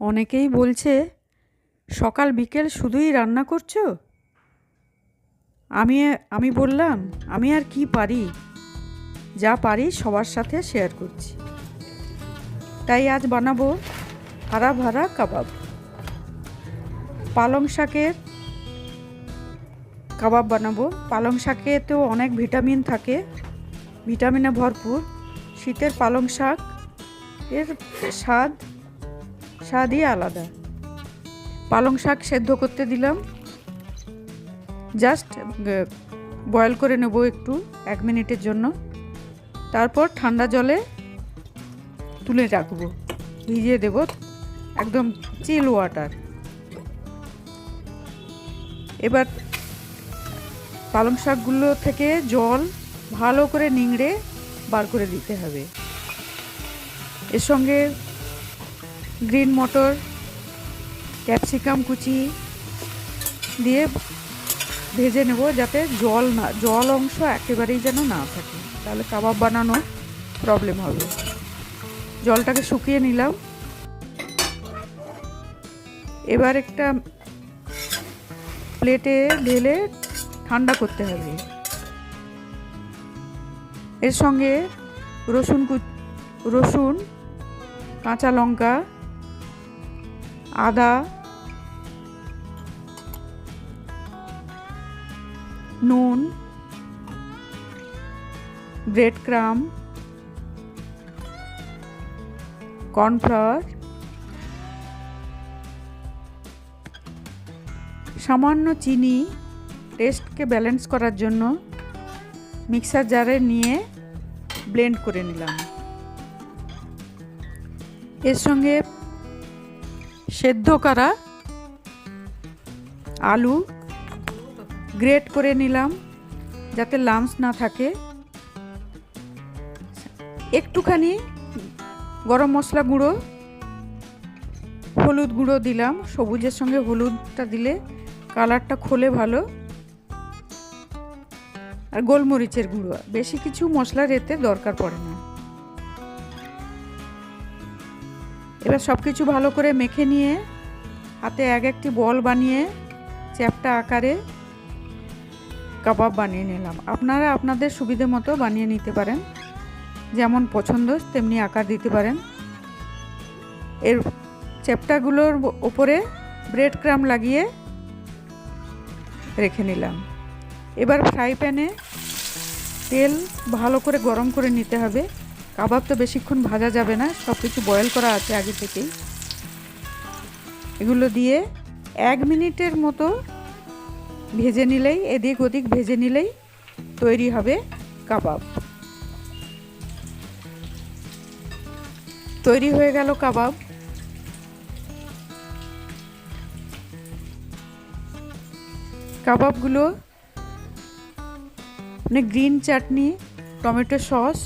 অনেকেই বলছে সকাল বিকেল শুধুই রান্না করছো। আমি বললাম আমি আর কি পারি, যা পারি সবার সাথে শেয়ার করছি। তাই আজ বানাবো হারা ভারা কাবাব। পালং শাকের কাবাব বানাবো। পালং শাকেতেও অনেক ভিটামিন থাকে, ভিটামিনে ভরপুর। শীতের পালং শাক এর স্বাদই আলাদা। পালং শাক সেদ্ধ করতে দিলাম, জাস্ট বয়েল করে নেব একটু 1 মিনিটের জন্য। তারপর ঠান্ডা জলে তুলে রাখবো, ভিজিয়ে দেব একদম চিল ওয়াটার। এবার পালং শাকগুলো থেকে জল ভালো করে নিংড়ে বার করে দিতে হবে। এর সঙ্গে গ্রিন মটর, ক্যাপসিকাম কুচি দিয়ে ভেজে নেব, যাতে জল অংশ একেবারেই যেন না থাকে, তাহলে কাবাব বানানো প্রবলেম হবে। জলটাকে শুকিয়ে নিলাম। এবার একটা প্লেটে ঢেলে ঠান্ডা করতে হবে। এর সঙ্গে রসুন, কাঁচা লঙ্কা, আদা, নুন, ব্রেড ক্রাম, কর্নফ্লাওয়ার, সামান্য চিনি টেস্টকে ব্যালেন্স করার জন্য মিক্সার জারে নিয়ে ব্লেন্ড করে নিলাম। এর সঙ্গে সেদ্ধ করা আলু গ্রেট করে নিলাম, যাতে লাম্পস না থাকে। একটুখানি গরম মশলা গুঁড়ো, হলুদ গুঁড়ো দিলাম। সবুজের সঙ্গে হলুদটা দিলে কালারটা খোলে ভালো। আর গোলমরিচের গুঁড়ো, বেশি কিছু মশলার এতে দরকার পড়ে না। এবার সব কিছু ভালো করে মেখে নিয়ে হাতে একটি বল বানিয়ে চ্যাপ্টা আকারে কাবাব বানিয়ে নিলাম। আপনারা আপনাদের সুবিধে মতো বানিয়ে নিতে পারেন, যেমন পছন্দ তেমনি আকার দিতে পারেন। এর চ্যাপ্টাগুলোর ওপরে ব্রেড ক্রাম লাগিয়ে রেখে নিলাম। এবার ফ্রাই প্যানে তেল ভালো করে গরম করে নিতে হবে। কাবাব তো বেশিক্ষণ ভাজা যাবে না, সব কিছু বয়েল করা আছে আগে থেকেই। এগুলো দিয়ে 1 মিনিটের মতো ভেজে নিলেই, এদিক ওদিক ভেজে নিলেই তৈরি হবে কাবাব। তৈরি হয়ে গেল কাবাব। কাবাবগুলো গ্রিন চাটনি, টমেটো সস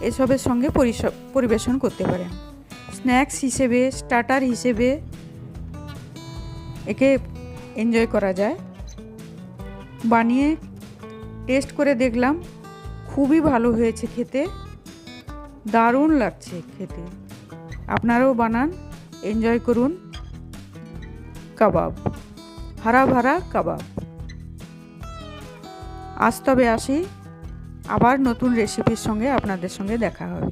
এসবের সঙ্গে পরিবেশন করতে পারেন। স্ন্যাক্স হিসেবে, স্টার্টার হিসেবে একে এনজয় করা যায়। বানিয়ে টেস্ট করে দেখলাম, খুবই ভালো হয়েছে খেতে, দারুণ লাগছে খেতে। আপনারাও বানান, এনজয় করুন কাবাব, হারা ভারা কাবাব। আজ তবে আসি, আবার নতুন রেসিপির সঙ্গে আপনাদের সঙ্গে দেখা হবে।